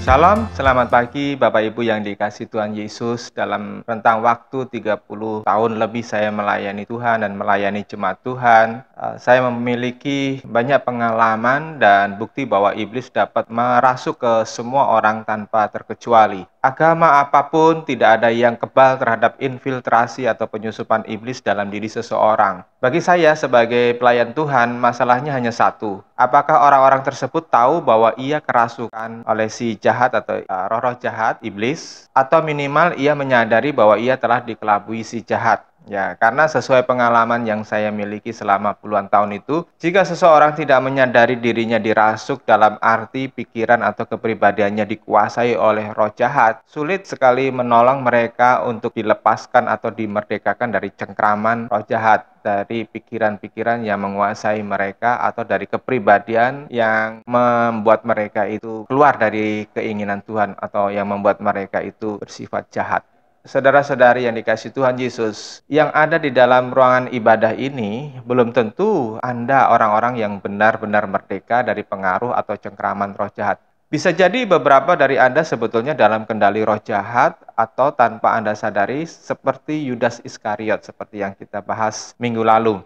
Shalom, selamat pagi Bapak Ibu yang dikasihi Tuhan Yesus. Dalam rentang waktu 30 tahun lebih saya melayani Tuhan dan melayani jemaat Tuhan. Saya memiliki banyak pengalaman dan bukti bahwa iblis dapat merasuk ke semua orang tanpa terkecuali. Agama apapun tidak ada yang kebal terhadap infiltrasi atau penyusupan iblis dalam diri seseorang. Bagi saya sebagai pelayan Tuhan, masalahnya hanya satu. Apakah orang-orang tersebut tahu bahwa ia kerasukan oleh si jahat atau roh-roh jahat, iblis, atau minimal ia menyadari bahwa ia telah dikelabui si jahat? Ya, karena sesuai pengalaman yang saya miliki selama puluhan tahun itu, jika seseorang tidak menyadari dirinya dirasuk dalam arti pikiran atau kepribadiannya dikuasai oleh roh jahat, sulit sekali menolong mereka untuk dilepaskan atau dimerdekakan dari cengkraman roh jahat, dari pikiran-pikiran yang menguasai mereka atau dari kepribadian yang membuat mereka itu keluar dari keinginan Tuhan atau yang membuat mereka itu bersifat jahat. Saudara-saudari yang dikasihi Tuhan Yesus, yang ada di dalam ruangan ibadah ini belum tentu Anda orang-orang yang benar-benar merdeka dari pengaruh atau cengkraman roh jahat. Bisa jadi beberapa dari Anda sebetulnya dalam kendali roh jahat atau tanpa Anda sadari seperti Yudas Iskariot seperti yang kita bahas minggu lalu.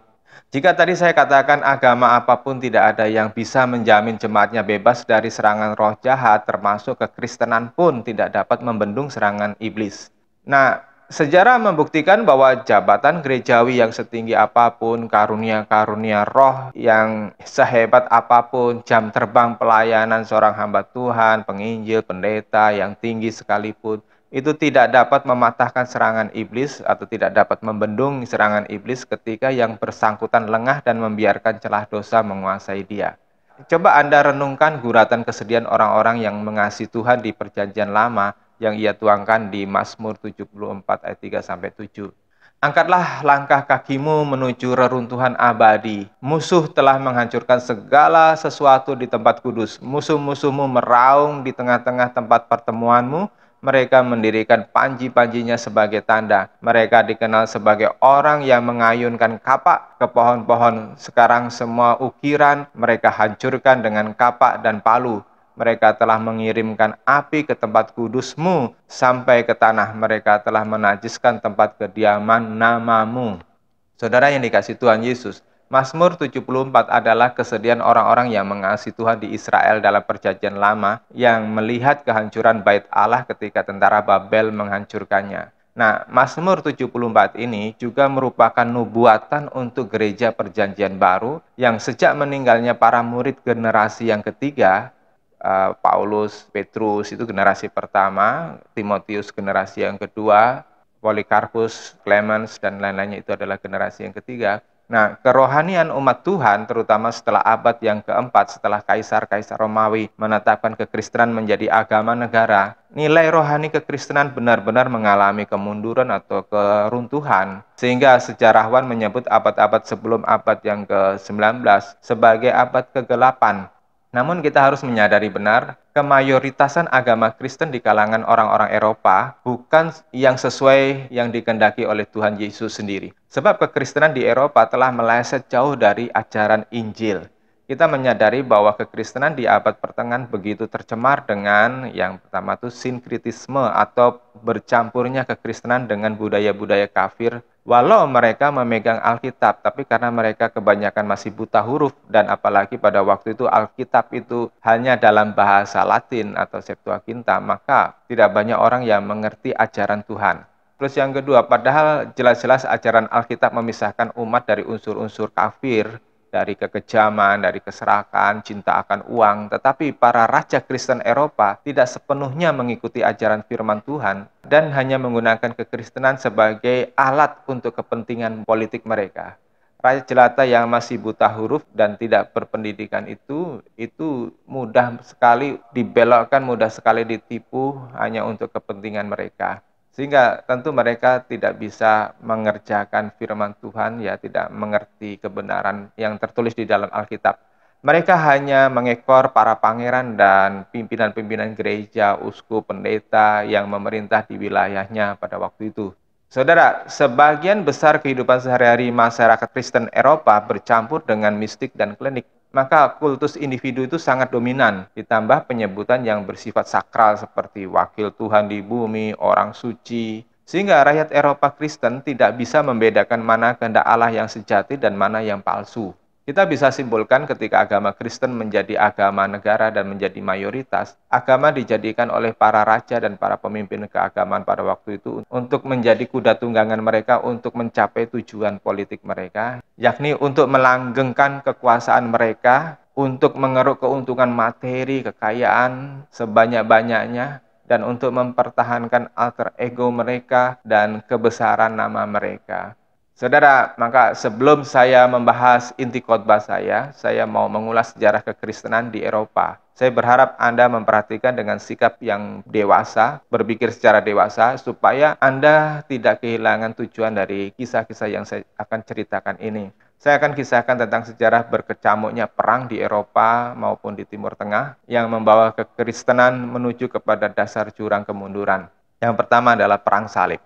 Jika tadi saya katakan agama apapun tidak ada yang bisa menjamin jemaatnya bebas dari serangan roh jahat, termasuk kekristenan pun tidak dapat membendung serangan iblis. Nah, sejarah membuktikan bahwa jabatan gerejawi yang setinggi apapun, karunia-karunia roh yang sehebat apapun, jam terbang pelayanan seorang hamba Tuhan, penginjil, pendeta yang tinggi sekalipun, itu tidak dapat mematahkan serangan iblis atau tidak dapat membendung serangan iblis ketika yang bersangkutan lengah dan membiarkan celah dosa menguasai dia. Coba Anda renungkan guratan kesedihan orang-orang yang mengasihi Tuhan di Perjanjian Lama yang ia tuangkan di Mazmur 74 ayat 3-7. Angkatlah langkah kakimu menuju reruntuhan abadi. Musuh telah menghancurkan segala sesuatu di tempat kudus. Musuh-musuhmu meraung di tengah-tengah tempat pertemuanmu. Mereka mendirikan panji-panjinya sebagai tanda. Mereka dikenal sebagai orang yang mengayunkan kapak ke pohon-pohon. Sekarang semua ukiran mereka hancurkan dengan kapak dan palu. Mereka telah mengirimkan api ke tempat kudusmu sampai ke tanah. Mereka telah menajiskan tempat kediaman namamu. Saudara yang dikasihi Tuhan Yesus, Mazmur 74 adalah kesedihan orang-orang yang mengasihi Tuhan di Israel dalam Perjanjian Lama yang melihat kehancuran bait Allah ketika tentara Babel menghancurkannya. Nah, Mazmur 74 ini juga merupakan nubuatan untuk gereja Perjanjian Baru yang sejak meninggalnya para murid generasi yang ketiga, Paulus, Petrus itu generasi pertama, Timotius generasi yang kedua, Polikarpus, Clemens, dan lain-lainnya itu adalah generasi yang ketiga. Nah, kerohanian umat Tuhan, terutama setelah abad yang keempat, setelah kaisar-kaisar Romawi menetapkan kekristenan menjadi agama negara, nilai rohani kekristenan benar-benar mengalami kemunduran atau keruntuhan, sehingga sejarawan menyebut abad-abad sebelum abad yang ke-19 sebagai abad kegelapan. Namun kita harus menyadari benar, kemayoritasan agama Kristen di kalangan orang-orang Eropa bukan yang sesuai yang dikehendaki oleh Tuhan Yesus sendiri. Sebab kekristenan di Eropa telah meleset jauh dari ajaran Injil. Kita menyadari bahwa kekristenan di abad pertengahan begitu tercemar dengan yang pertama itu sinkritisme atau bercampurnya kekristenan dengan budaya-budaya kafir. Walau mereka memegang Alkitab, tapi karena mereka kebanyakan masih buta huruf dan apalagi pada waktu itu Alkitab itu hanya dalam bahasa Latin atau Septuaginta, maka tidak banyak orang yang mengerti ajaran Tuhan. Terus yang kedua, padahal jelas-jelas ajaran Alkitab memisahkan umat dari unsur-unsur kafir, dari kekejaman, dari keserakan, cinta akan uang. Tetapi para raja Kristen Eropa tidak sepenuhnya mengikuti ajaran firman Tuhan dan hanya menggunakan kekristenan sebagai alat untuk kepentingan politik mereka. Raja jelata yang masih buta huruf dan tidak berpendidikan itu mudah sekali dibelokkan, mudah sekali ditipu hanya untuk kepentingan mereka. Sehingga tentu mereka tidak bisa mengerjakan firman Tuhan, ya tidak mengerti kebenaran yang tertulis di dalam Alkitab. Mereka hanya mengekor para pangeran dan pimpinan-pimpinan gereja, uskup, pendeta yang memerintah di wilayahnya pada waktu itu. Saudara, sebagian besar kehidupan sehari-hari masyarakat Kristen Eropa bercampur dengan mistik dan klinik. maka kultus individu itu sangat dominan, ditambah penyebutan yang bersifat sakral seperti wakil Tuhan di bumi, orang suci, sehingga rakyat Eropa Kristen tidak bisa membedakan mana kehendak Allah yang sejati dan mana yang palsu. Kita bisa simpulkan ketika agama Kristen menjadi agama negara dan menjadi mayoritas, agama dijadikan oleh para raja dan para pemimpin keagamaan pada waktu itu untuk menjadi kuda tunggangan mereka untuk mencapai tujuan politik mereka, yakni untuk melanggengkan kekuasaan mereka, untuk mengeruk keuntungan materi, kekayaan sebanyak-banyaknya, dan untuk mempertahankan alter ego mereka dan kebesaran nama mereka. Saudara, maka sebelum saya membahas inti khotbah saya mau mengulas sejarah kekristenan di Eropa. Saya berharap Anda memperhatikan dengan sikap yang dewasa, berpikir secara dewasa, supaya Anda tidak kehilangan tujuan dari kisah-kisah yang saya akan ceritakan ini. Saya akan kisahkan tentang sejarah berkecamuknya perang di Eropa maupun di Timur Tengah yang membawa kekristenan menuju kepada dasar jurang kemunduran. Yang pertama adalah Perang Salib.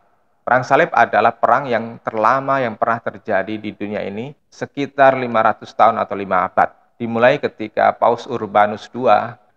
Perang Salib adalah perang yang terlama yang pernah terjadi di dunia ini, sekitar 500 tahun atau 5 abad. Dimulai ketika Paus Urbanus II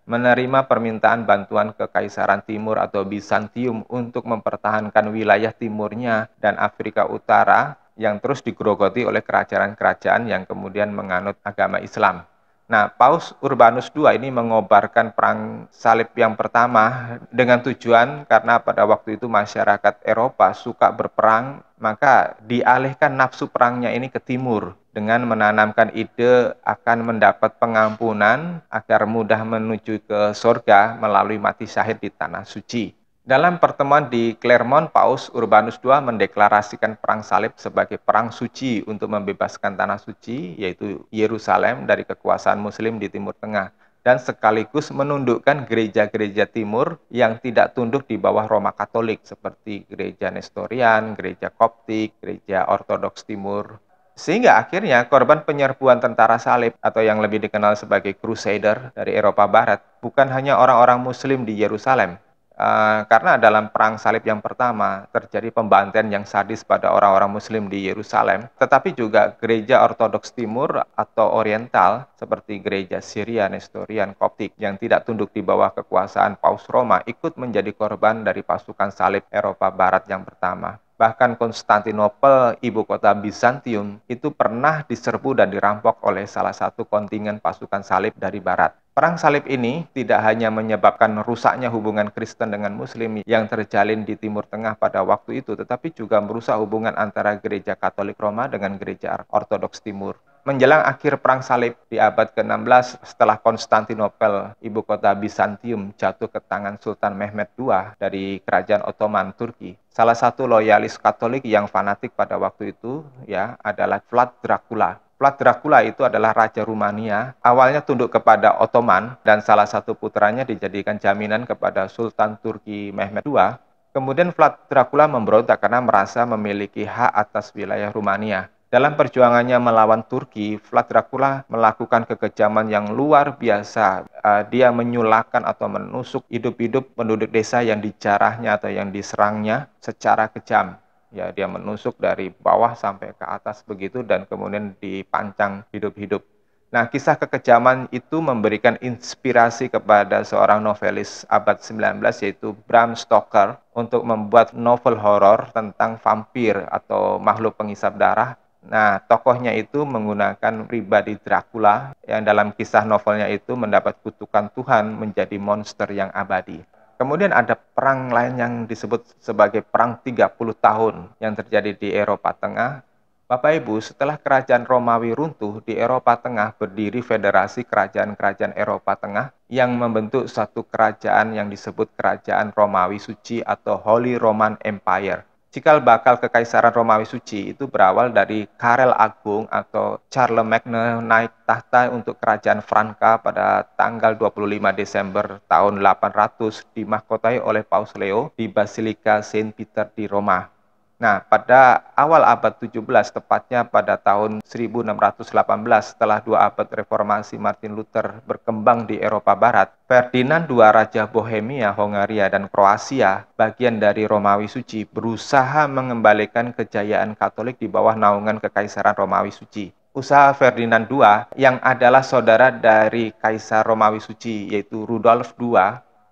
menerima permintaan bantuan Kekaisaran Timur atau Bizantium untuk mempertahankan wilayah timurnya dan Afrika Utara yang terus digerogoti oleh kerajaan-kerajaan yang kemudian menganut agama Islam. Nah, Paus Urbanus II ini mengobarkan perang salib yang pertama dengan tujuan karena pada waktu itu masyarakat Eropa suka berperang, maka dialihkan nafsu perangnya ini ke timur dengan menanamkan ide akan mendapat pengampunan agar mudah menuju ke surga melalui mati syahid di tanah suci. Dalam pertemuan di Clermont, Paus Urbanus II mendeklarasikan perang salib sebagai perang suci untuk membebaskan tanah suci, yaitu Yerusalem, dari kekuasaan Muslim di Timur Tengah, dan sekaligus menundukkan gereja-gereja timur yang tidak tunduk di bawah Roma Katolik, seperti gereja Nestorian, gereja Koptik, gereja Ortodoks Timur. Sehingga akhirnya korban penyerbuan tentara salib atau yang lebih dikenal sebagai Crusader dari Eropa Barat bukan hanya orang-orang Muslim di Yerusalem, karena dalam perang salib yang pertama terjadi pembantaian yang sadis pada orang-orang Muslim di Yerusalem, tetapi juga gereja Ortodoks Timur atau Oriental seperti gereja Syria, Nestorian, Koptik yang tidak tunduk di bawah kekuasaan Paus Roma ikut menjadi korban dari pasukan salib Eropa Barat yang pertama. Bahkan Konstantinopel, ibu kota Bizantium, itu pernah diserbu dan dirampok oleh salah satu kontingen pasukan salib dari barat. Perang salib ini tidak hanya menyebabkan rusaknya hubungan Kristen dengan Muslim yang terjalin di Timur Tengah pada waktu itu, tetapi juga merusak hubungan antara gereja Katolik Roma dengan gereja Ortodoks Timur. Menjelang akhir perang salib di abad ke-16 setelah Konstantinopel, ibu kota Bizantium, jatuh ke tangan Sultan Mehmed II dari kerajaan Ottoman Turki. Salah satu loyalis Katolik yang fanatik pada waktu itu adalah Vlad Dracula. Vlad Dracula itu adalah raja Rumania, awalnya tunduk kepada Ottoman dan salah satu putranya dijadikan jaminan kepada Sultan Turki Mehmed II. Kemudian Vlad Dracula memberontak karena merasa memiliki hak atas wilayah Rumania. Dalam perjuangannya melawan Turki, Vlad Dracula melakukan kekejaman yang luar biasa. Dia menyulahkan atau menusuk hidup-hidup penduduk desa yang dijarahnya atau yang diserangnya secara kejam. Ya, dia menusuk dari bawah sampai ke atas begitu dan kemudian dipancang hidup-hidup. Nah, kisah kekejaman itu memberikan inspirasi kepada seorang novelis abad 19 yaitu Bram Stoker untuk membuat novel horor tentang vampir atau makhluk penghisap darah. Nah, tokohnya itu menggunakan pribadi Dracula yang dalam kisah novelnya itu mendapat kutukan Tuhan menjadi monster yang abadi. Kemudian ada perang lain yang disebut sebagai Perang 30 tahun yang terjadi di Eropa Tengah. Bapak Ibu, setelah kerajaan Romawi runtuh, di Eropa Tengah berdiri federasi kerajaan-kerajaan Eropa Tengah yang membentuk satu kerajaan yang disebut Kerajaan Romawi Suci atau Holy Roman Empire. Cikal bakal Kekaisaran Romawi Suci itu berawal dari Karel Agung atau Charlemagne naik tahta untuk Kerajaan Franka pada tanggal 25 Desember tahun 800 dimahkotai oleh Paus Leo di Basilika Saint Peter di Roma. Nah, pada awal abad 17, tepatnya pada tahun 1618, setelah 2 abad reformasi Martin Luther berkembang di Eropa Barat, Ferdinand II Raja Bohemia, Hongaria, dan Kroasia, bagian dari Romawi Suci, berusaha mengembalikan kejayaan Katolik di bawah naungan Kekaisaran Romawi Suci. usaha Ferdinand II yang adalah saudara dari Kaisar Romawi Suci, yaitu Rudolf II.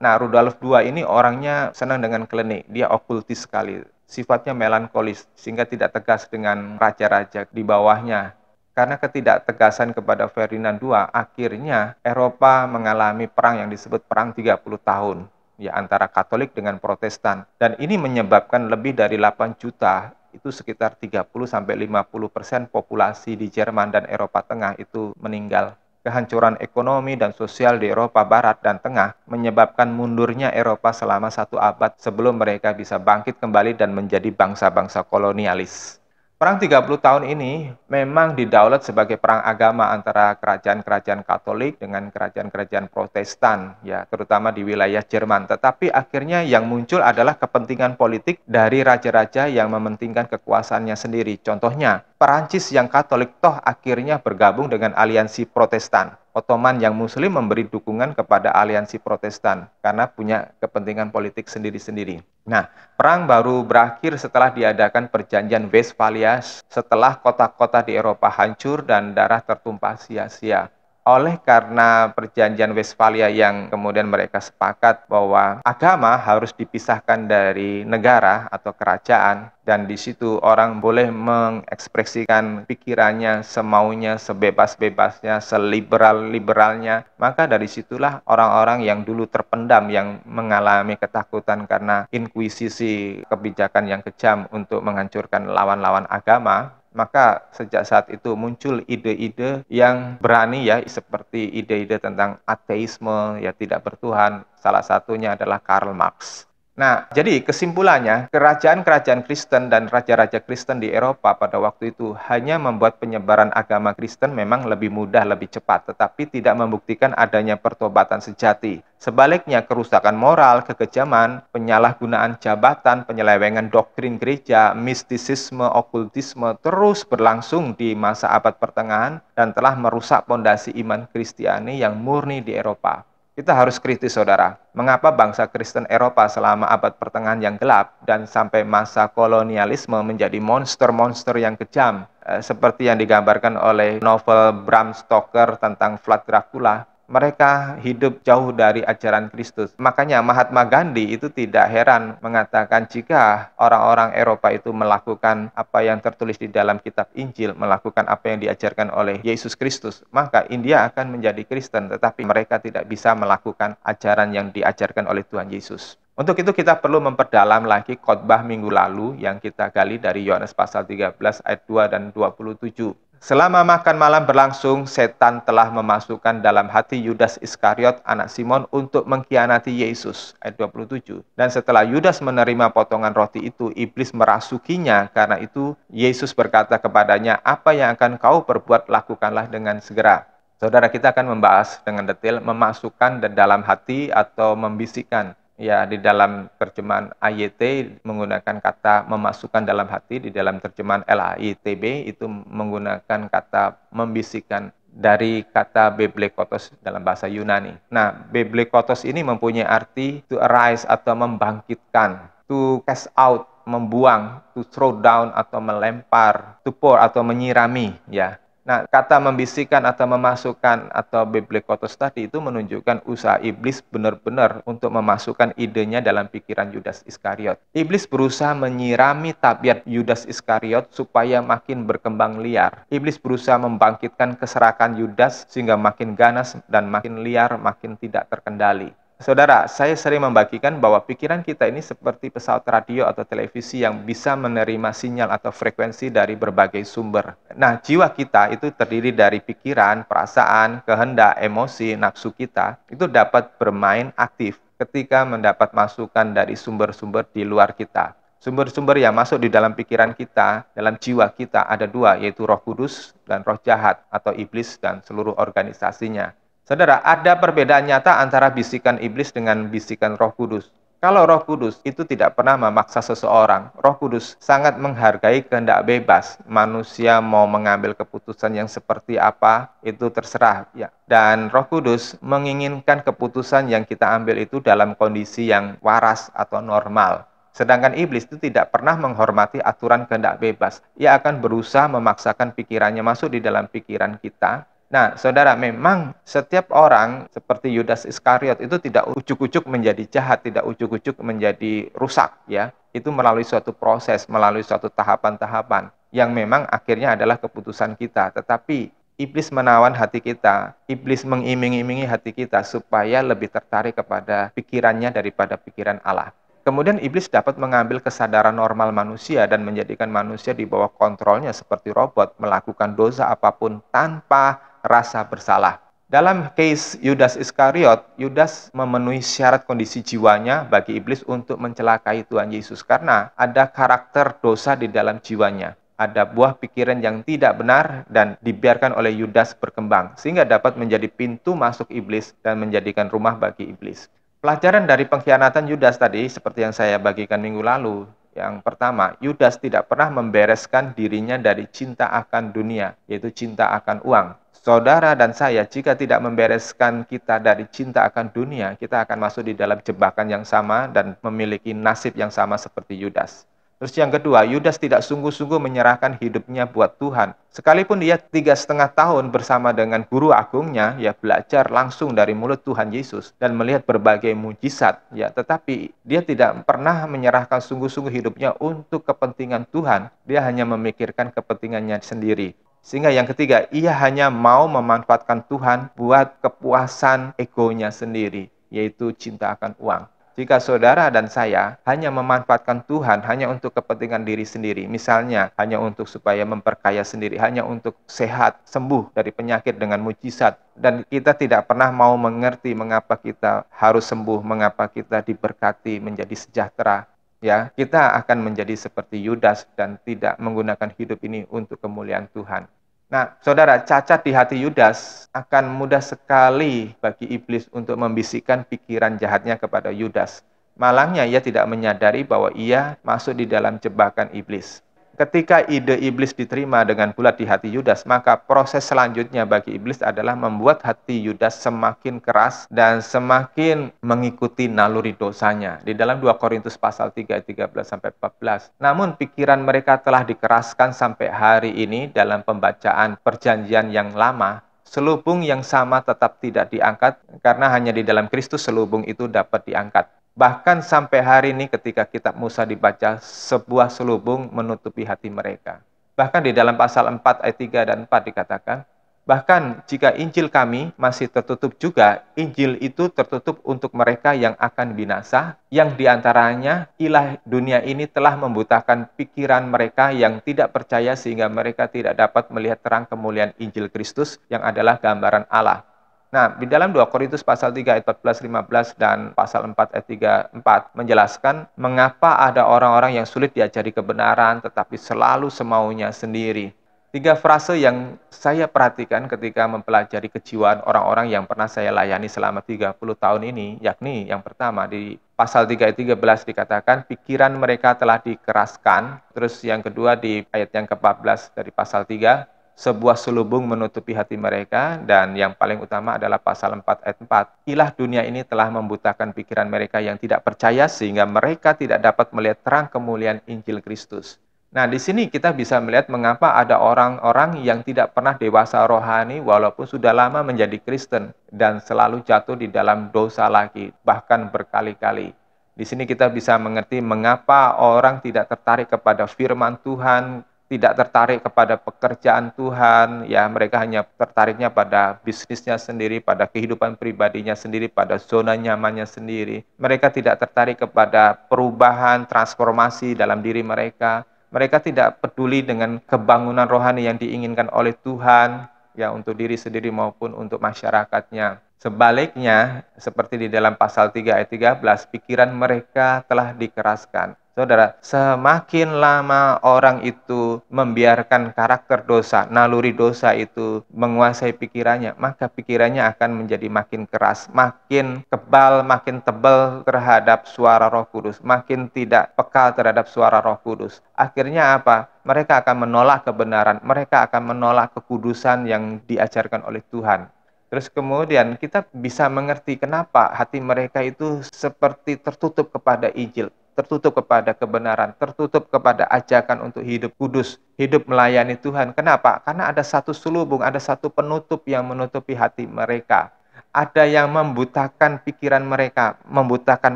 Nah, Rudolf II ini orangnya senang dengan klinik, dia okultis sekali, sifatnya melankolis, sehingga tidak tegas dengan raja-raja di bawahnya. Karena ketidaktegasan kepada Ferdinand II, akhirnya Eropa mengalami perang yang disebut Perang 30 tahun, ya, antara Katolik dengan Protestan. Dan ini menyebabkan lebih dari 8 juta, itu sekitar 30-50% populasi di Jerman dan Eropa Tengah itu meninggal. Kehancuran ekonomi dan sosial di Eropa Barat dan Tengah menyebabkan mundurnya Eropa selama 1 abad sebelum mereka bisa bangkit kembali dan menjadi bangsa-bangsa kolonialis. Perang 30 tahun ini memang didaulat sebagai perang agama antara kerajaan-kerajaan Katolik dengan kerajaan-kerajaan Protestan, ya, terutama di wilayah Jerman. Tetapi akhirnya yang muncul adalah kepentingan politik dari raja-raja yang mementingkan kekuasaannya sendiri. Contohnya, Perancis yang Katolik toh akhirnya bergabung dengan aliansi Protestan. Ottoman yang Muslim memberi dukungan kepada aliansi Protestan karena punya kepentingan politik sendiri-sendiri. Nah, perang baru berakhir setelah diadakan perjanjian Westphalia, setelah kota-kota di Eropa hancur dan darah tertumpah sia-sia. Oleh karena perjanjian Westphalia yang kemudian mereka sepakat bahwa agama harus dipisahkan dari negara atau kerajaan, dan di situ orang boleh mengekspresikan pikirannya semaunya, sebebas-bebasnya, seliberal-liberalnya, maka dari situlah orang-orang yang dulu terpendam, yang mengalami ketakutan karena inkuisisi, kebijakan yang kejam untuk menghancurkan lawan-lawan agama, maka sejak saat itu muncul ide-ide yang berani, ya, seperti ide-ide tentang ateisme, ya, tidak bertuhan. Salah satunya adalah Karl Marx. Nah, jadi kesimpulannya, kerajaan-kerajaan Kristen dan raja-raja Kristen di Eropa pada waktu itu hanya membuat penyebaran agama Kristen memang lebih mudah, lebih cepat, tetapi tidak membuktikan adanya pertobatan sejati. Sebaliknya, kerusakan moral, kekejaman, penyalahgunaan jabatan, penyelewengan doktrin gereja, mistisisme, okultisme terus berlangsung di masa abad pertengahan dan telah merusak pondasi iman Kristiani yang murni di Eropa. Kita harus kritis, saudara. Mengapa bangsa Kristen Eropa selama abad pertengahan yang gelap dan sampai masa kolonialisme menjadi monster-monster yang kejam, seperti yang digambarkan oleh novel Bram Stoker tentang Vlad Dracula? Mereka hidup jauh dari ajaran Kristus. Makanya Mahatma Gandhi itu tidak heran mengatakan jika orang-orang Eropa itu melakukan apa yang tertulis di dalam kitab Injil, melakukan apa yang diajarkan oleh Yesus Kristus, maka India akan menjadi Kristen, tetapi mereka tidak bisa melakukan ajaran yang diajarkan oleh Tuhan Yesus. Untuk itu kita perlu memperdalam lagi khotbah minggu lalu yang kita gali dari Yohanes pasal 13 ayat 2 dan 27. Selama makan malam berlangsung, setan telah memasukkan dalam hati Yudas Iskariot, anak Simon, untuk mengkhianati Yesus. Ayat 27. Dan setelah Yudas menerima potongan roti itu, iblis merasukinya. Karena itu, Yesus berkata kepadanya, "Apa yang akan kau perbuat, lakukanlah dengan segera." Saudara, kita akan membahas dengan detail memasukkan dalam hati atau membisikkan. Ya, di dalam terjemahan AYT menggunakan kata memasukkan dalam hati, di dalam terjemahan LAITB itu menggunakan kata membisikkan, dari kata beblekotos dalam bahasa Yunani. Nah, beblekotos ini mempunyai arti to arise atau membangkitkan, to cast out, membuang, to throw down atau melempar, to pour atau menyirami, ya. Nah, kata membisikkan atau memasukkan atau beblekotos tadi itu menunjukkan usaha iblis benar-benar untuk memasukkan idenya dalam pikiran Yudas Iskariot. Iblis berusaha menyirami tabiat Yudas Iskariot supaya makin berkembang liar. Iblis berusaha membangkitkan keserakan Yudas sehingga makin ganas dan makin liar, makin tidak terkendali. Saudara, saya sering membagikan bahwa pikiran kita ini seperti pesawat radio atau televisi yang bisa menerima sinyal atau frekuensi dari berbagai sumber. Nah, jiwa kita itu terdiri dari pikiran, perasaan, kehendak, emosi, nafsu kita, itu dapat bermain aktif ketika mendapat masukan dari sumber-sumber di luar kita. Sumber-sumber yang masuk di dalam pikiran kita, dalam jiwa kita ada dua, yaitu Roh Kudus dan roh jahat atau iblis dan seluruh organisasinya. Saudara, ada perbedaan nyata antara bisikan iblis dengan bisikan Roh Kudus. Kalau Roh Kudus itu tidak pernah memaksa seseorang. Roh Kudus sangat menghargai kehendak bebas. Manusia mau mengambil keputusan yang seperti apa, itu terserah, ya. Dan Roh Kudus menginginkan keputusan yang kita ambil itu dalam kondisi yang waras atau normal. Sedangkan iblis itu tidak pernah menghormati aturan kehendak bebas. Ia akan berusaha memaksakan pikirannya masuk di dalam pikiran kita. Nah, saudara, memang setiap orang seperti Yudas Iskariot itu tidak ujuk-ujuk menjadi jahat, tidak ujuk-ujuk menjadi rusak, ya. Itu melalui suatu proses, melalui suatu tahapan-tahapan yang memang akhirnya adalah keputusan kita. Tetapi iblis menawan hati kita, iblis mengiming-imingi hati kita supaya lebih tertarik kepada pikirannya daripada pikiran Allah. Kemudian iblis dapat mengambil kesadaran normal manusia dan menjadikan manusia di bawah kontrolnya seperti robot, melakukan dosa apapun tanpa rasa bersalah. Dalam case Yudas Iskariot, Yudas memenuhi syarat kondisi jiwanya bagi iblis untuk mencelakai Tuhan Yesus karena ada karakter dosa di dalam jiwanya. Ada buah pikiran yang tidak benar dan dibiarkan oleh Yudas berkembang sehingga dapat menjadi pintu masuk iblis dan menjadikan rumah bagi iblis. Pelajaran dari pengkhianatan Yudas tadi seperti yang saya bagikan minggu lalu. Yang pertama, Yudas tidak pernah membereskan dirinya dari cinta akan dunia, yaitu cinta akan uang. Saudara dan saya, jika tidak membereskan kita dari cinta akan dunia, kita akan masuk di dalam jebakan yang sama dan memiliki nasib yang sama seperti Yudas. Terus yang kedua, Yudas tidak sungguh-sungguh menyerahkan hidupnya buat Tuhan. Sekalipun dia 3,5 tahun bersama dengan guru agungnya, ya belajar langsung dari mulut Tuhan Yesus dan melihat berbagai mujizat, ya, tetapi dia tidak pernah menyerahkan sungguh-sungguh hidupnya untuk kepentingan Tuhan. Dia hanya memikirkan kepentingannya sendiri. Sehingga yang ketiga, ia hanya mau memanfaatkan Tuhan buat kepuasan egonya sendiri, yaitu cinta akan uang. Jika saudara dan saya hanya memanfaatkan Tuhan hanya untuk kepentingan diri sendiri, misalnya hanya untuk supaya memperkaya sendiri, hanya untuk sehat, sembuh dari penyakit dengan mujizat, dan kita tidak pernah mau mengerti mengapa kita harus sembuh, mengapa kita diberkati menjadi sejahtera, ya, kita akan menjadi seperti Yudas dan tidak menggunakan hidup ini untuk kemuliaan Tuhan. Nah, saudara, cacat di hati Yudas akan mudah sekali bagi iblis untuk membisikkan pikiran jahatnya kepada Yudas. Malangnya ia tidak menyadari bahwa ia masuk di dalam jebakan iblis. Ketika ide iblis diterima dengan bulat di hati Yudas, maka proses selanjutnya bagi iblis adalah membuat hati Yudas semakin keras dan semakin mengikuti naluri dosanya. Di dalam 2 Korintus pasal 3 ayat 13-14. Namun pikiran mereka telah dikeraskan sampai hari ini dalam pembacaan perjanjian yang lama. Selubung yang sama tetap tidak diangkat karena hanya di dalam Kristus selubung itu dapat diangkat. Bahkan sampai hari ini ketika kitab Musa dibaca, sebuah selubung menutupi hati mereka. Bahkan di dalam pasal 4 ayat 3 dan 4 dikatakan, bahkan jika Injil kami masih tertutup juga, Injil itu tertutup untuk mereka yang akan binasa, yang diantaranya ilah dunia ini telah membutakan pikiran mereka yang tidak percaya sehingga mereka tidak dapat melihat terang kemuliaan Injil Kristus yang adalah gambaran Allah. Nah, di dalam 2 Korintus pasal 3 ayat 14-15 dan pasal 4 ayat 3-4 menjelaskan mengapa ada orang-orang yang sulit diajari kebenaran tetapi selalu semaunya sendiri. 3 frase yang saya perhatikan ketika mempelajari kejiwaan orang-orang yang pernah saya layani selama 30 tahun ini, yakni yang pertama di pasal 3 ayat 13 dikatakan pikiran mereka telah dikeraskan, terus yang kedua di ayat yang ke-14 dari pasal 3, sebuah selubung menutupi hati mereka, dan yang paling utama adalah pasal 4 ayat 4. Ilah dunia ini telah membutakan pikiran mereka yang tidak percaya sehingga mereka tidak dapat melihat terang kemuliaan Injil Kristus. Nah, di sini kita bisa melihat mengapa ada orang-orang yang tidak pernah dewasa rohani walaupun sudah lama menjadi Kristen dan selalu jatuh di dalam dosa lagi, bahkan berkali-kali. Di sini kita bisa mengerti mengapa orang tidak tertarik kepada firman Tuhan, tidak tertarik kepada pekerjaan Tuhan, ya mereka hanya tertariknya pada bisnisnya sendiri, pada kehidupan pribadinya sendiri, pada zona nyamannya sendiri. Mereka tidak tertarik kepada perubahan, transformasi dalam diri mereka. Mereka tidak peduli dengan kebangunan rohani yang diinginkan oleh Tuhan, ya untuk diri sendiri maupun untuk masyarakatnya. Sebaliknya, seperti di dalam pasal 3 ayat 13, pikiran mereka telah dikeraskan. Saudara, semakin lama orang itu membiarkan karakter dosa, naluri dosa itu menguasai pikirannya, maka pikirannya akan menjadi makin keras, makin kebal, makin tebal terhadap suara Roh Kudus, makin tidak peka terhadap suara Roh Kudus. Akhirnya apa? Mereka akan menolak kebenaran, mereka akan menolak kekudusan yang diajarkan oleh Tuhan. Terus kemudian kita bisa mengerti kenapa hati mereka itu seperti tertutup kepada Injil. tertutup kepada kebenaran, tertutup kepada ajakan untuk hidup kudus, hidup melayani Tuhan. Kenapa? Karena ada satu selubung, ada satu penutup yang menutupi hati mereka. Ada yang membutakan pikiran mereka, membutakan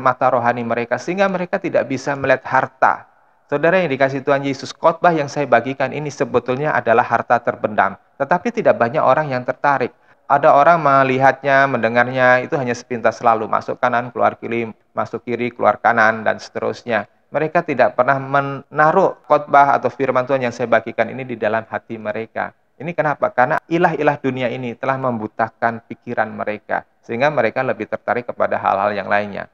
mata rohani mereka, sehingga mereka tidak bisa melihat harta. Saudara yang dikasihi Tuhan Yesus, khotbah yang saya bagikan ini sebetulnya adalah harta terpendam. Tetapi tidak banyak orang yang tertarik. Ada orang melihatnya, mendengarnya, itu hanya sepintas selalu. Masuk kanan, keluar kiri, masuk kiri, keluar kanan, dan seterusnya. Mereka tidak pernah menaruh khotbah atau firman Tuhan yang saya bagikan ini di dalam hati mereka. Ini kenapa? Karena ilah-ilah dunia ini telah membutakan pikiran mereka, sehingga mereka lebih tertarik kepada hal-hal yang lainnya.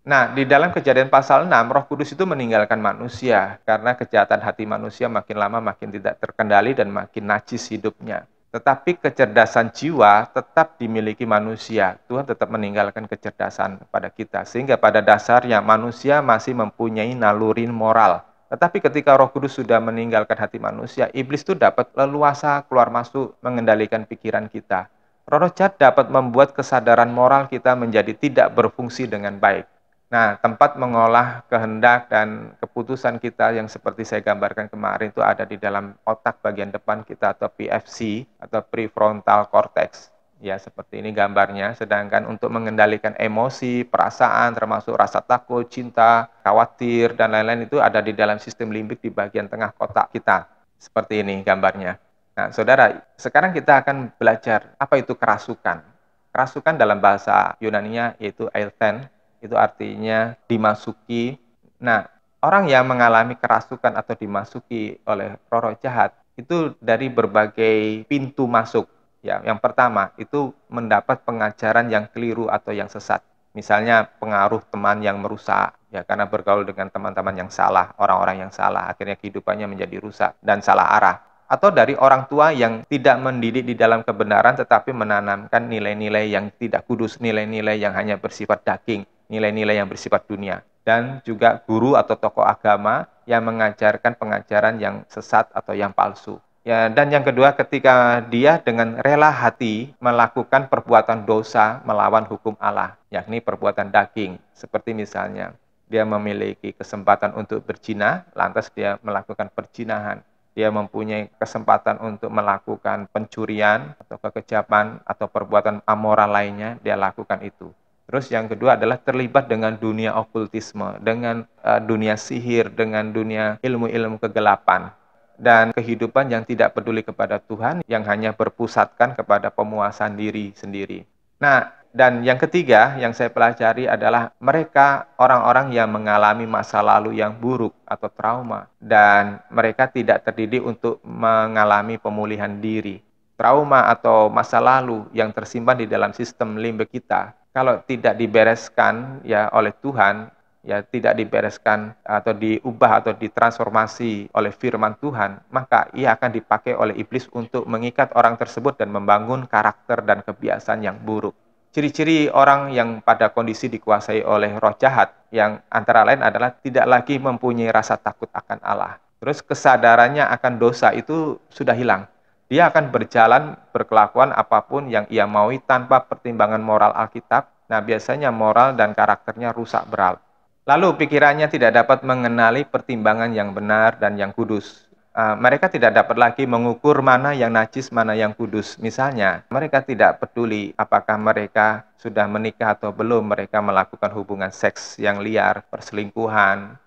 Nah, di dalam Kejadian pasal 6, Roh Kudus itu meninggalkan manusia, karena kejahatan hati manusia makin lama makin tidak terkendali dan makin najis hidupnya. Tetapi kecerdasan jiwa tetap dimiliki manusia. Tuhan tetap meninggalkan kecerdasan pada kita, sehingga pada dasarnya manusia masih mempunyai naluri moral. Tetapi ketika Roh Kudus sudah meninggalkan hati manusia, iblis itu dapat leluasa keluar masuk mengendalikan pikiran kita. Roh jahat dapat membuat kesadaran moral kita menjadi tidak berfungsi dengan baik. Nah, tempat mengolah kehendak dan keputusan kita yang seperti saya gambarkan kemarin itu ada di dalam otak bagian depan kita atau PFC atau prefrontal cortex. Ya, seperti ini gambarnya. Sedangkan untuk mengendalikan emosi, perasaan, termasuk rasa takut, cinta, khawatir, dan lain-lain itu ada di dalam sistem limbik di bagian tengah kotak kita. Seperti ini gambarnya. Nah, saudara, sekarang kita akan belajar apa itu kerasukan. Kerasukan dalam bahasa Yunani-nya yaitu eilthen, itu artinya dimasuki. Nah, orang yang mengalami kerasukan atau dimasuki oleh roh jahat, itu dari berbagai pintu masuk. Ya, yang pertama itu mendapat pengajaran yang keliru atau yang sesat. Misalnya pengaruh teman yang merusak, ya karena bergaul dengan teman-teman yang salah, orang-orang yang salah, akhirnya kehidupannya menjadi rusak dan salah arah. Atau dari orang tua yang tidak mendidik di dalam kebenaran tetapi menanamkan nilai-nilai yang tidak kudus, nilai-nilai yang hanya bersifat daging, nilai-nilai yang bersifat dunia. Dan juga guru atau tokoh agama yang mengajarkan pengajaran yang sesat atau yang palsu. Ya, dan yang kedua, ketika dia dengan rela hati melakukan perbuatan dosa melawan hukum Allah, yakni perbuatan daging. Seperti misalnya, dia memiliki kesempatan untuk berzina, lantas dia melakukan perzinahan. Dia mempunyai kesempatan untuk melakukan pencurian atau kekejaman atau perbuatan amoral lainnya, dia lakukan itu. Terus yang kedua adalah terlibat dengan dunia okultisme, dengan dunia sihir, dengan dunia ilmu-ilmu kegelapan. Dan kehidupan yang tidak peduli kepada Tuhan, yang hanya berpusatkan kepada pemuasan diri sendiri. Nah, dan yang ketiga yang saya pelajari adalah mereka orang-orang yang mengalami masa lalu yang buruk atau trauma. Dan mereka tidak terdidik untuk mengalami pemulihan diri. Trauma atau masa lalu yang tersimpan di dalam sistem limbik kita, kalau tidak dibereskan ya oleh Tuhan, ya tidak dibereskan atau diubah atau ditransformasi oleh firman Tuhan, maka ia akan dipakai oleh iblis untuk mengikat orang tersebut dan membangun karakter dan kebiasaan yang buruk. Ciri-ciri orang yang pada kondisi dikuasai oleh roh jahat yang antara lain adalah tidak lagi mempunyai rasa takut akan Allah. Terus kesadarannya akan dosa itu sudah hilang. Dia akan berjalan berkelakuan apapun yang ia maui tanpa pertimbangan moral Alkitab. Nah, biasanya moral dan karakternya rusak berat. Lalu pikirannya tidak dapat mengenali pertimbangan yang benar dan yang kudus. Mereka tidak dapat lagi mengukur mana yang najis, mana yang kudus. Misalnya, mereka tidak peduli apakah mereka sudah menikah atau belum, mereka melakukan hubungan seks yang liar, perselingkuhan.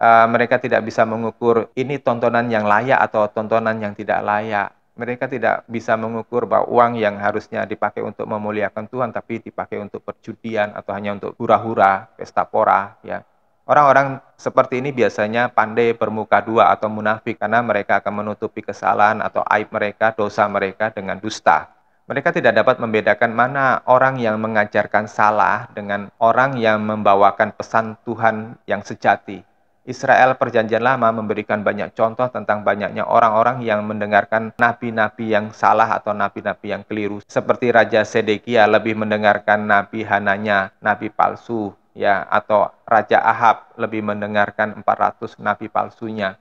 Mereka tidak bisa mengukur ini tontonan yang layak atau tontonan yang tidak layak. Mereka tidak bisa mengukur bahwa uang yang harusnya dipakai untuk memuliakan Tuhan, tapi dipakai untuk perjudian atau hanya untuk hura-hura, pesta pora, ya. Orang-orang seperti ini biasanya pandai bermuka dua atau munafik karena mereka akan menutupi kesalahan atau aib mereka, dosa mereka dengan dusta. Mereka tidak dapat membedakan mana orang yang mengajarkan salah dengan orang yang membawakan pesan Tuhan yang sejati. Israel Perjanjian Lama memberikan banyak contoh tentang banyaknya orang-orang yang mendengarkan nabi-nabi yang salah atau nabi-nabi yang keliru. Seperti Raja Sedekia lebih mendengarkan nabi Hananya, nabi palsu, ya, atau Raja Ahab lebih mendengarkan 400 nabi palsunya.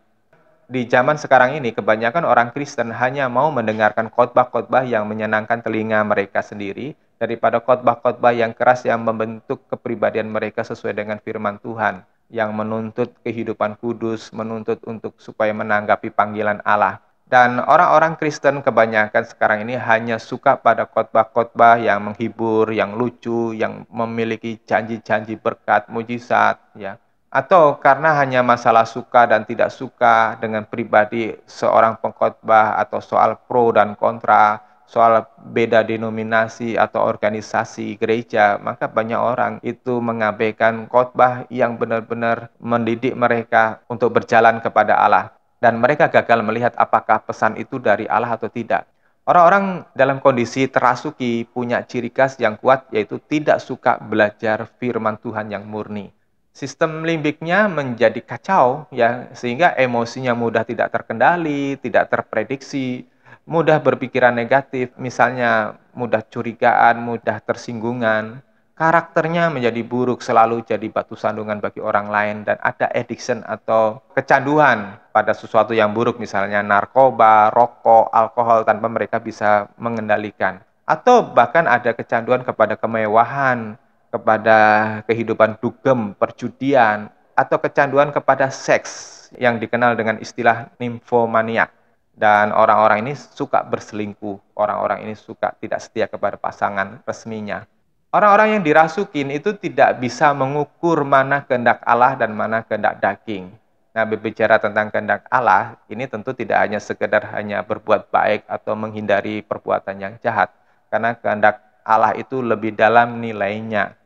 Di zaman sekarang ini, kebanyakan orang Kristen hanya mau mendengarkan khotbah-khotbah yang menyenangkan telinga mereka sendiri daripada khotbah-khotbah yang keras yang membentuk kepribadian mereka sesuai dengan firman Tuhan. yang menuntut kehidupan kudus, menuntut untuk supaya menanggapi panggilan Allah. Dan orang-orang Kristen kebanyakan sekarang ini hanya suka pada khotbah-khotbah yang menghibur, yang lucu, yang memiliki janji-janji berkat, mujizat, ya. Atau karena hanya masalah suka dan tidak suka dengan pribadi seorang pengkhotbah atau soal pro dan kontra, soal beda denominasi atau organisasi gereja, maka banyak orang itu mengabaikan khotbah yang benar-benar mendidik mereka untuk berjalan kepada Allah. Dan mereka gagal melihat apakah pesan itu dari Allah atau tidak. Orang-orang dalam kondisi terasuki punya ciri khas yang kuat, yaitu tidak suka belajar firman Tuhan yang murni. Sistem limbiknya menjadi kacau, ya, sehingga emosinya mudah tidak terkendali, tidak terprediksi, mudah berpikiran negatif, misalnya mudah curigaan, mudah tersinggungan. Karakternya menjadi buruk, selalu jadi batu sandungan bagi orang lain, dan ada addiction atau kecanduan pada sesuatu yang buruk, misalnya narkoba, rokok, alkohol, tanpa mereka bisa mengendalikan. Atau bahkan ada kecanduan kepada kemewahan, kepada kehidupan dugem, perjudian, atau kecanduan kepada seks yang dikenal dengan istilah nymphomaniac. Dan orang-orang ini suka berselingkuh, orang-orang ini suka tidak setia kepada pasangan resminya. Orang-orang yang dirasukin itu tidak bisa mengukur mana kehendak Allah dan mana kehendak daging. Nah, berbicara tentang kehendak Allah, ini tentu tidak hanya sekedar hanya berbuat baik atau menghindari perbuatan yang jahat. Karena kehendak Allah itu lebih dalam nilainya.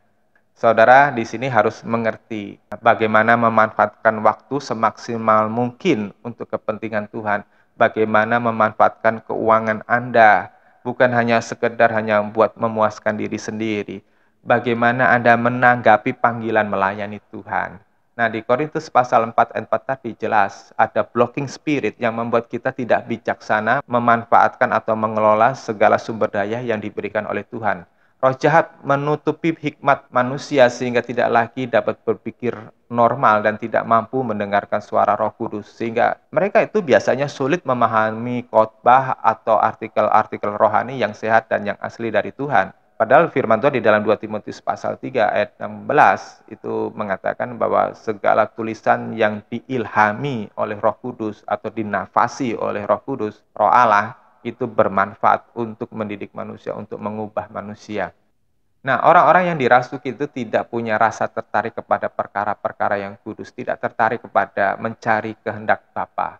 Saudara di sini harus mengerti bagaimana memanfaatkan waktu semaksimal mungkin untuk kepentingan Tuhan. Bagaimana memanfaatkan keuangan Anda, bukan hanya sekedar hanya buat memuaskan diri sendiri. Bagaimana Anda menanggapi panggilan melayani Tuhan. Nah, di Korintus pasal 4 ayat 4 tadi jelas ada blocking spirit yang membuat kita tidak bijaksana memanfaatkan atau mengelola segala sumber daya yang diberikan oleh Tuhan. Roh jahat menutupi hikmat manusia sehingga tidak lagi dapat berpikir normal dan tidak mampu mendengarkan suara Roh Kudus. Sehingga mereka itu biasanya sulit memahami khotbah atau artikel-artikel rohani yang sehat dan yang asli dari Tuhan. Padahal firman Tuhan di dalam 2 Timotius pasal 3 ayat 16 itu mengatakan bahwa segala tulisan yang diilhami oleh Roh Kudus atau dinafasi oleh Roh Kudus, Roh Allah, itu bermanfaat untuk mendidik manusia, untuk mengubah manusia. Nah, orang-orang yang dirasuki itu tidak punya rasa tertarik kepada perkara-perkara yang kudus, tidak tertarik kepada mencari kehendak Bapa.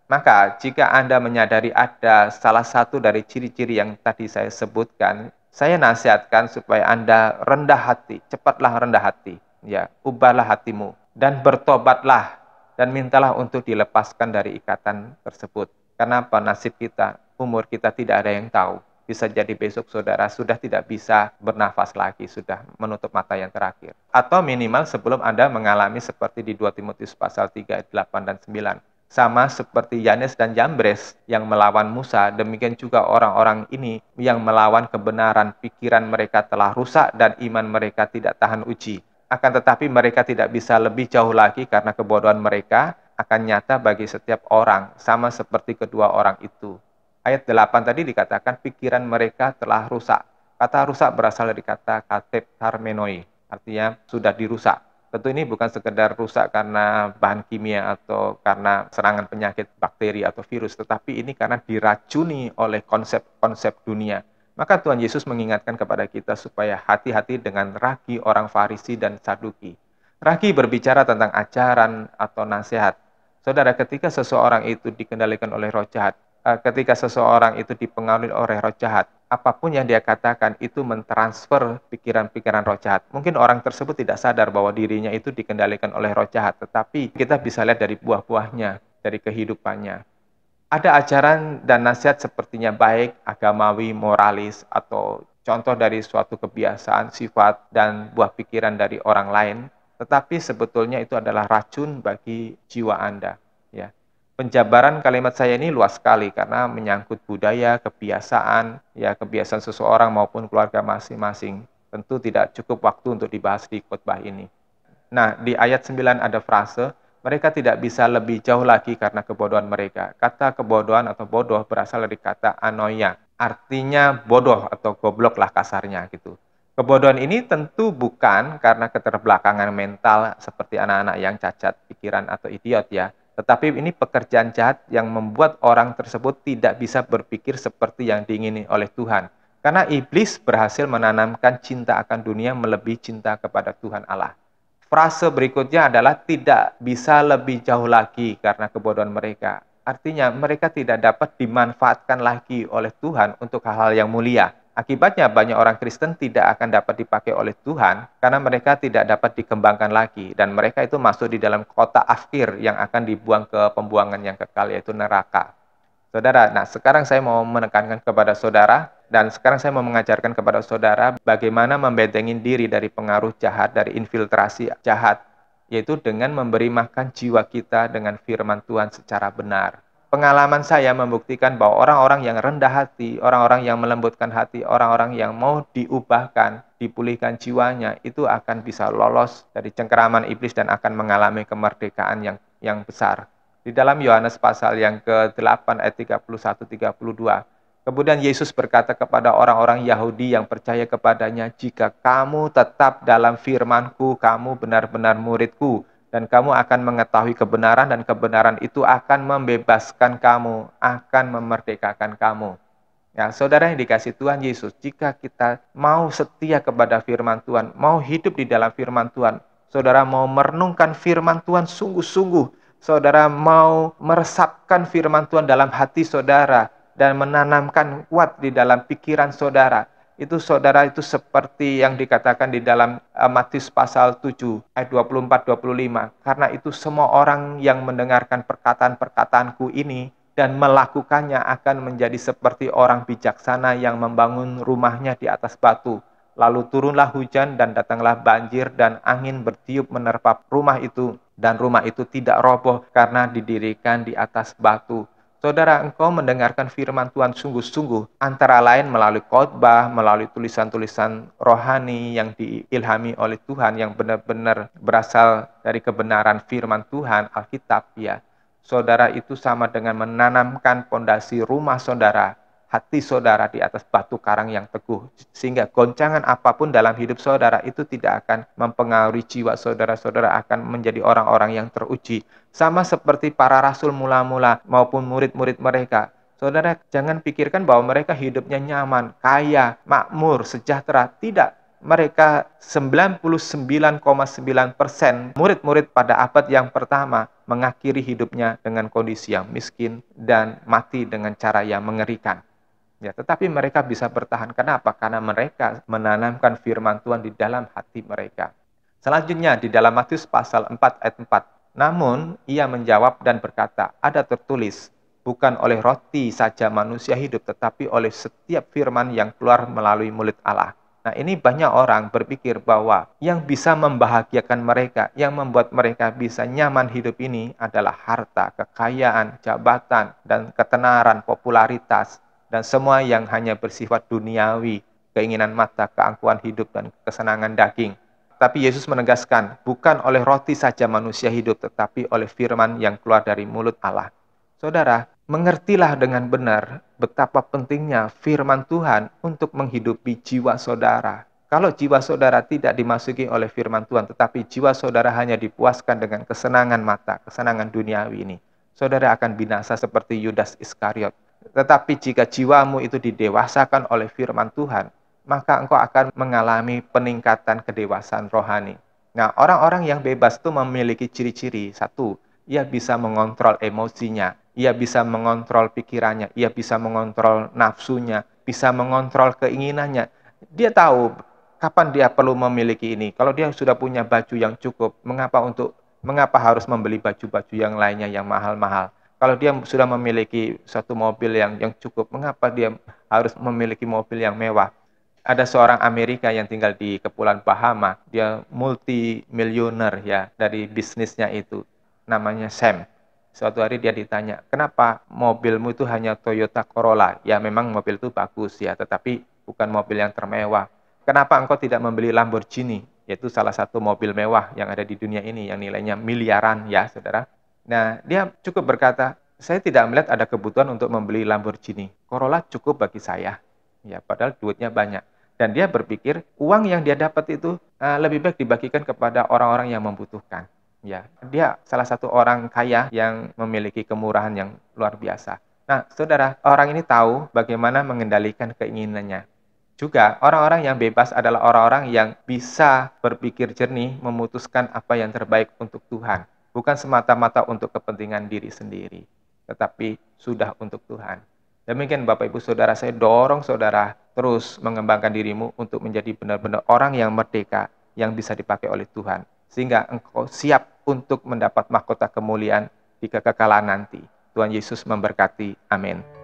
Maka, jika Anda menyadari ada salah satu dari ciri-ciri yang tadi saya sebutkan, saya nasihatkan supaya Anda rendah hati, cepatlah rendah hati, ya, ubahlah hatimu dan bertobatlah dan mintalah untuk dilepaskan dari ikatan tersebut. Kenapa nasib kita, umur kita tidak ada yang tahu. Bisa jadi besok saudara sudah tidak bisa bernafas lagi, sudah menutup mata yang terakhir. Atau minimal sebelum Anda mengalami seperti di 2 Timotius pasal 3 ayat 8 dan 9. Sama seperti Yanes dan Yambres yang melawan Musa, demikian juga orang-orang ini yang melawan kebenaran, pikiran mereka telah rusak dan iman mereka tidak tahan uji. Akan tetapi mereka tidak bisa lebih jauh lagi karena kebodohan mereka akan nyata bagi setiap orang, sama seperti kedua orang itu. Ayat 8 tadi dikatakan pikiran mereka telah rusak. Kata rusak berasal dari kata katep tarmenoi, artinya sudah dirusak. Tentu ini bukan sekedar rusak karena bahan kimia atau karena serangan penyakit bakteri atau virus, tetapi ini karena diracuni oleh konsep-konsep dunia. Maka Tuhan Yesus mengingatkan kepada kita supaya hati-hati dengan ragi orang Farisi dan Saduki. Ragi berbicara tentang ajaran atau nasihat. Saudara, ketika seseorang itu dikendalikan oleh roh jahat, ketika seseorang itu dipengaruhi oleh roh jahat, apapun yang dia katakan itu mentransfer pikiran-pikiran roh jahat. Mungkin orang tersebut tidak sadar bahwa dirinya itu dikendalikan oleh roh jahat, tetapi kita bisa lihat dari buah-buahnya, dari kehidupannya. Ada ajaran dan nasihat sepertinya baik, agamawi, moralis, atau contoh dari suatu kebiasaan, sifat, dan buah pikiran dari orang lain, tetapi sebetulnya itu adalah racun bagi jiwa Anda. Ya. Penjabaran kalimat saya ini luas sekali karena menyangkut budaya, kebiasaan, ya kebiasaan seseorang maupun keluarga masing-masing. Tentu tidak cukup waktu untuk dibahas di khotbah ini. Nah, di ayat 9 ada frase, mereka tidak bisa lebih jauh lagi karena kebodohan mereka. Kata kebodohan atau bodoh berasal dari kata anoia, artinya bodoh atau goblok lah kasarnya gitu. Kebodohan ini tentu bukan karena keterbelakangan mental seperti anak-anak yang cacat pikiran atau idiot ya, tetapi ini pekerjaan jahat yang membuat orang tersebut tidak bisa berpikir seperti yang diingini oleh Tuhan. Karena iblis berhasil menanamkan cinta akan dunia melebihi cinta kepada Tuhan Allah. Frase berikutnya adalah tidak bisa lebih jauh lagi karena kebodohan mereka. Artinya mereka tidak dapat dimanfaatkan lagi oleh Tuhan untuk hal-hal yang mulia. Akibatnya banyak orang Kristen tidak akan dapat dipakai oleh Tuhan karena mereka tidak dapat dikembangkan lagi dan mereka itu masuk di dalam kotak akhir yang akan dibuang ke pembuangan yang kekal yaitu neraka. Saudara, nah sekarang saya mau menekankan kepada saudara dan sekarang saya mau mengajarkan kepada saudara bagaimana membentengin diri dari pengaruh jahat, dari infiltrasi jahat, yaitu dengan memberi makan jiwa kita dengan firman Tuhan secara benar. Pengalaman saya membuktikan bahwa orang-orang yang rendah hati, orang-orang yang melembutkan hati, orang-orang yang mau diubahkan, dipulihkan jiwanya, itu akan bisa lolos dari cengkeraman iblis dan akan mengalami kemerdekaan yang besar. Di dalam Yohanes pasal yang ke-8 ayat 31-32, kemudian Yesus berkata kepada orang-orang Yahudi yang percaya kepadanya, "Jika kamu tetap dalam firman-Ku, kamu benar-benar murid-Ku, dan kamu akan mengetahui kebenaran, dan kebenaran itu akan membebaskan kamu, akan memerdekakan kamu." Ya, saudara yang dikasih Tuhan Yesus, jika kita mau setia kepada firman Tuhan, mau hidup di dalam firman Tuhan, saudara mau merenungkan firman Tuhan sungguh-sungguh, saudara mau meresapkan firman Tuhan dalam hati saudara, dan menanamkan kuat di dalam pikiran saudara, itu saudara itu seperti yang dikatakan di dalam Matius pasal 7 ayat 24-25. Karena itu semua orang yang mendengarkan perkataan-perkataanku ini dan melakukannya akan menjadi seperti orang bijaksana yang membangun rumahnya di atas batu. Lalu turunlah hujan dan datanglah banjir dan angin bertiup menerpa rumah itu. Dan rumah itu tidak roboh karena didirikan di atas batu. Saudara, engkau mendengarkan firman Tuhan sungguh-sungguh, antara lain melalui khotbah, melalui tulisan-tulisan rohani yang diilhami oleh Tuhan, yang benar-benar berasal dari kebenaran firman Tuhan, Alkitab ya. Saudara, itu sama dengan menanamkan pondasi rumah saudara, hati saudara di atas batu karang yang teguh, sehingga goncangan apapun dalam hidup saudara itu tidak akan mempengaruhi jiwa saudara akan menjadi orang-orang yang teruji. Sama seperti para rasul mula-mula maupun murid-murid mereka. Saudara, jangan pikirkan bahwa mereka hidupnya nyaman, kaya, makmur, sejahtera. Tidak. Mereka 99,9% murid-murid pada abad yang pertama mengakhiri hidupnya dengan kondisi yang miskin dan mati dengan cara yang mengerikan. Ya, tetapi mereka bisa bertahan. Kenapa? Karena mereka menanamkan firman Tuhan di dalam hati mereka. Selanjutnya di dalam Matius pasal 4 ayat 4. Namun ia menjawab dan berkata, ada tertulis, bukan oleh roti saja manusia hidup, tetapi oleh setiap firman yang keluar melalui mulut Allah. Nah, ini banyak orang berpikir bahwa yang bisa membahagiakan mereka, yang membuat mereka bisa nyaman hidup ini adalah harta, kekayaan, jabatan, dan ketenaran, popularitas, dan semua yang hanya bersifat duniawi, keinginan mata, keangkuhan hidup, dan kesenangan daging. Tapi Yesus menegaskan, bukan oleh roti saja manusia hidup, tetapi oleh firman yang keluar dari mulut Allah. Saudara, mengertilah dengan benar betapa pentingnya firman Tuhan untuk menghidupi jiwa saudara. Kalau jiwa saudara tidak dimasuki oleh firman Tuhan, tetapi jiwa saudara hanya dipuaskan dengan kesenangan mata, kesenangan duniawi ini, saudara akan binasa seperti Yudas Iskariot. Tetapi jika jiwamu itu didewasakan oleh firman Tuhan, maka engkau akan mengalami peningkatan kedewasaan rohani. Nah, orang-orang yang bebas itu memiliki ciri-ciri. Satu, ia bisa mengontrol emosinya, ia bisa mengontrol pikirannya, ia bisa mengontrol nafsunya, bisa mengontrol keinginannya. Dia tahu kapan dia perlu memiliki ini. Kalau dia sudah punya baju yang cukup, mengapa harus membeli baju-baju yang lainnya yang mahal-mahal? Kalau dia sudah memiliki satu mobil yang cukup, mengapa dia harus memiliki mobil yang mewah? Ada seorang Amerika yang tinggal di Kepulauan Bahama, dia multimilioner ya dari bisnisnya itu. Namanya Sam. Suatu hari dia ditanya, kenapa mobilmu itu hanya Toyota Corolla? Ya memang mobil itu bagus ya, tetapi bukan mobil yang termewah. Kenapa engkau tidak membeli Lamborghini? Yaitu salah satu mobil mewah yang ada di dunia ini, yang nilainya miliaran ya saudara. Nah, dia cukup berkata, saya tidak melihat ada kebutuhan untuk membeli Lamborghini. Corolla cukup bagi saya. Ya, padahal duitnya banyak. Dan dia berpikir uang yang dia dapat itu lebih baik dibagikan kepada orang-orang yang membutuhkan. Ya, dia salah satu orang kaya yang memiliki kemurahan yang luar biasa. Nah, saudara, orang ini tahu bagaimana mengendalikan keinginannya. Juga, orang-orang yang bebas adalah orang-orang yang bisa berpikir jernih, memutuskan apa yang terbaik untuk Tuhan. Bukan semata-mata untuk kepentingan diri sendiri, tetapi sudah untuk Tuhan. Demikian Bapak Ibu Saudara, saya dorong saudara terus mengembangkan dirimu untuk menjadi benar-benar orang yang merdeka, yang bisa dipakai oleh Tuhan. Sehingga engkau siap untuk mendapat mahkota kemuliaan di kekekalan nanti. Tuhan Yesus memberkati. Amin.